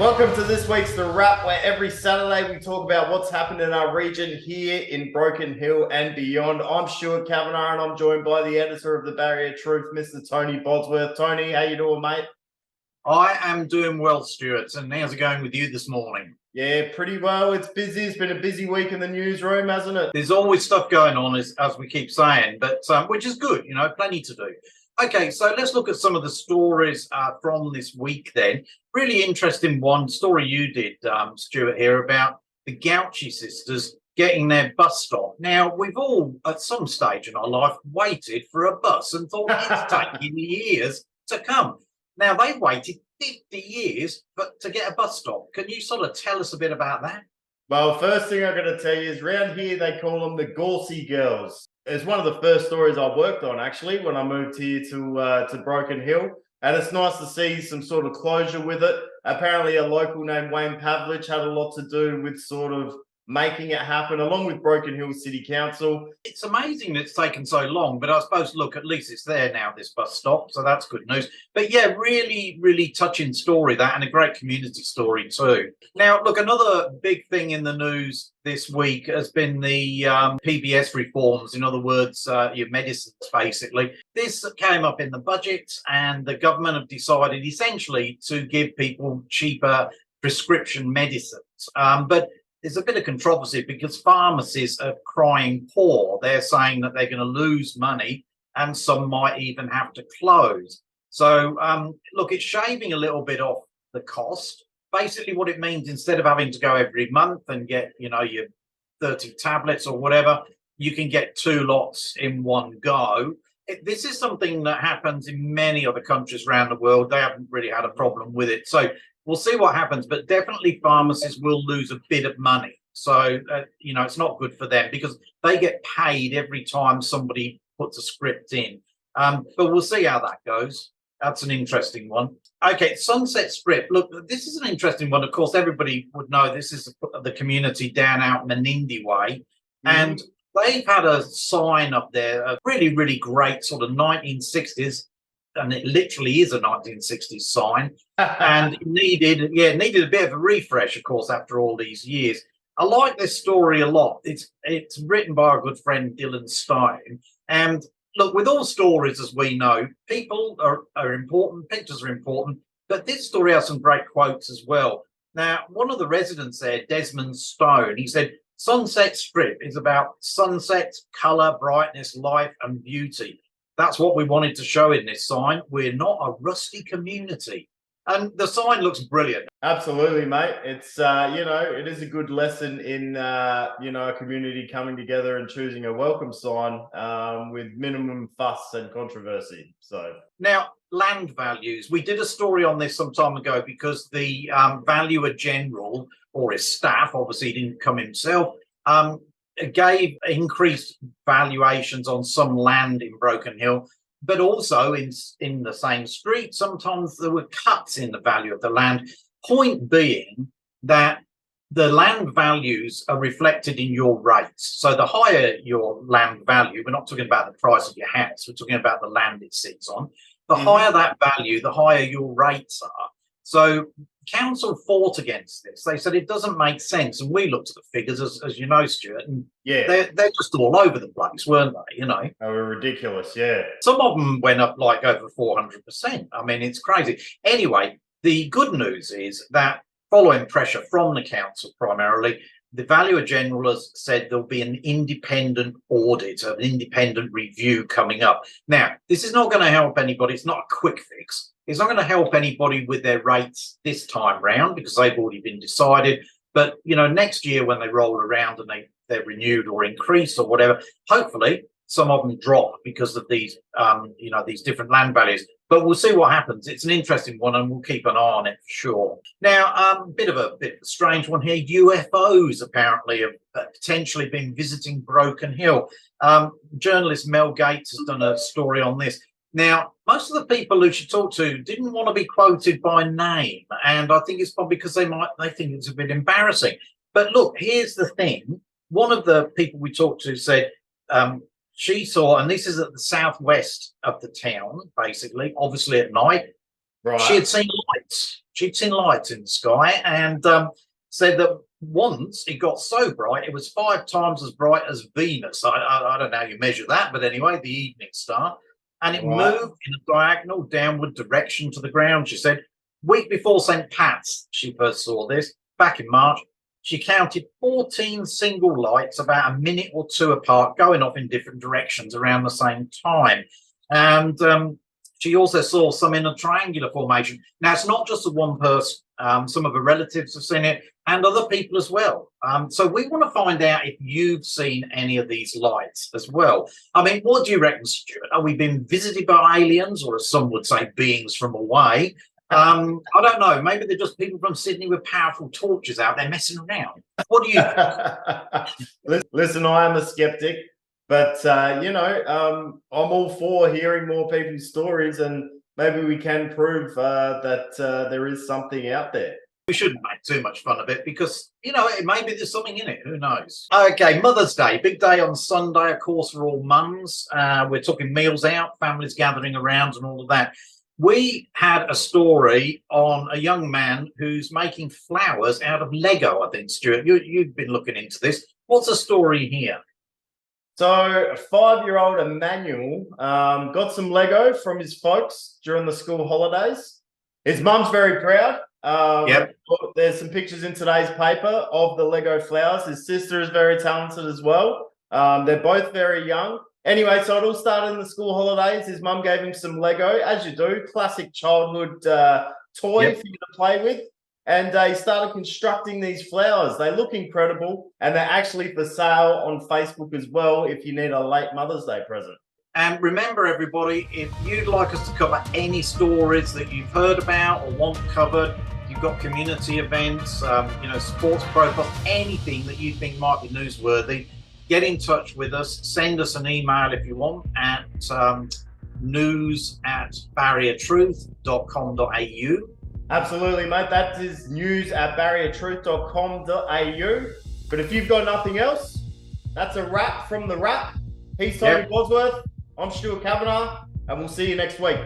Welcome to this week's The Wrap, where every Saturday we talk about what's happened in our region here in Broken Hill and beyond. I'm Stuart Kavanagh, and I'm joined by the editor of the Barrier Truth, Mr. Tony Bosworth. Tony, how you doing, mate? I am doing well, Stuart. And how's it going with you this morning? Yeah, pretty well. It's busy. It's been a busy week in the newsroom, hasn't it? There's always stuff going on, as we keep saying, but which is good, plenty to do. Okay, so let's look at some of the stories from this week then. Really interesting one story you did, Stuart, here about the Gauci sisters getting their bus stop. Now, we've all, at some stage in our life, waited for a bus and thought it's taking years to come. Now, they waited 50 years to get a bus stop. Can you sort of tell us a bit about that? Well, first thing I'm going to tell you is around here they call them the Gauci Girls. It's one of the first stories I worked on, actually, when I moved here to Broken Hill. And it's nice to see some sort of closure with it. Apparently, a local named Wayne Pavlich had a lot to do with sort of making it happen, along with Broken Hill City Council. It's amazing that it's taken so long, but I suppose, look, at least it's there now, this bus stop, so that's good news. But yeah, really, really touching story, that, and a great community story too. Now, look, another big thing in the news this week has been the PBS reforms, in other words, your medicines, basically. This came up in the budget, and the government have decided essentially to give people cheaper prescription medicines. But there's a bit of controversy because pharmacies are crying poor. They're saying that they're going to lose money and some might even have to close. So, look, it's shaving a little bit off the cost. Basically, what it means, instead of having to go every month and get, your 30 tablets or whatever, you can get 2 lots in one go. This is something that happens in many other countries around the world. They haven't really had a problem with it. So we'll see what happens, but definitely pharmacists will lose a bit of money. So, it's not good for them because they get paid every time somebody puts a script in. But we'll see how that goes. That's an interesting one. Okay, Sunset Strip. Look, this is an interesting one. Of course, everybody would know this is the community down out Menindee way. And they've had a sign up there, a really, really great sort of 1960s, and it literally is a 1960s sign, and it needed a bit of a refresh, of course, after all these years. I like this story a lot. It's written by our good friend Dylan Stein, and look, with all stories, as we know, people are important, pictures are important, but this story has some great quotes as well. Now, one of the residents there, Desmond Stone, he said, "Sunset Strip is about sunsets, colour, brightness, life and beauty. That's what we wanted to show in this sign. We're not a rusty community." And the sign looks brilliant. Absolutely, mate. It's, it is a good lesson in, a community coming together and choosing a welcome sign with minimum fuss and controversy. So now, land values. We did a story on this some time ago because the valuer general, or his staff, obviously he didn't come himself, gave increased valuations on some land in Broken Hill, but also in the same street, sometimes there were cuts in the value of the land. Point being that the land values are reflected in your rates. So the higher your land value, we're not talking about the price of your house, we're talking about the land it sits on. The higher that value, the higher your rates are. So council fought against this. They said it doesn't make sense, and we looked at the figures, as you know, Stuart, and they're just all over the place, weren't they? They were ridiculous. Yeah, some of them went up like over 400%. I mean, it's crazy. Anyway, the good news is that following pressure from the council, primarily, the valuer general has said there'll be an independent audit, an independent review coming up. Now, this is not going to help anybody. It's not a quick fix. It's not going to help anybody with their rates this time round because they've already been decided. But, next year when they roll around and they're renewed or increased or whatever, hopefully some of them drop because of these, these different land values. But we'll see what happens. It's an interesting one, and we'll keep an eye on it for sure. Now, a bit of a strange one here. UFOs apparently have potentially been visiting Broken Hill. Journalist Mel Gates has done a story on this. Now, most of the people who she talked to didn't want to be quoted by name, and I think it's probably because they think it's a bit embarrassing. But look, here's the thing. One of the people we talked to said she saw, and this is at the southwest of the town, basically, obviously at night, Right. she had seen light lights. She'd seen lights in the sky, and said that once it got so bright, it was 5 times as bright as Venus. I don't know how you measure that, but anyway, the evening star. And it Right. moved in a diagonal downward direction to the ground, she said. Week before St. Pat's, she first saw this, back in March. She counted 14 single lights about a minute or two apart, going off in different directions around the same time. And she also saw some in a triangular formation. Now, it's not just the one person. Some of her relatives have seen it, and other people as well. So we want to find out if you've seen any of these lights as well. I mean, what do you reckon, Stuart? Are we being visited by aliens, or as some would say, beings from away? I don't know. Maybe they're just people from Sydney with powerful torches out there messing around. What do you think? Listen, I am a skeptic, but I'm all for hearing more people's stories, and maybe we can prove that there is something out there. We shouldn't make too much fun of it because, maybe there's something in it. Who knows? Okay, Mother's Day. Big day on Sunday, of course, for all mums. We're talking meals out, families gathering around and all of that. We had a story on a young man who's making flowers out of Lego, I think, Stuart. You've been looking into this. What's the story here? So, a 5-year-old Emmanuel got some Lego from his folks during the school holidays. His mum's very proud. Yep. There's some pictures in today's paper of the Lego flowers. His sister is very talented as well. They're both very young. Anyway, so it all started in the school holidays. His mum gave him some Lego, as you do, classic childhood toy for you to play with. And he started constructing these flowers. They look incredible, and they're actually for sale on Facebook as well if you need a late Mother's Day present. And remember, everybody, if you'd like us to cover any stories that you've heard about or want covered, you've got community events, sports profiles, anything that you think might be newsworthy, get in touch with us. Send us an email if you want at news@barriertruth.com.au. Absolutely, mate. That is news@barriertruth.com.au. But if you've got nothing else, that's a wrap from the wrap. He's Tony Bosworth. I'm Stuart Kavanagh, and we'll see you next week.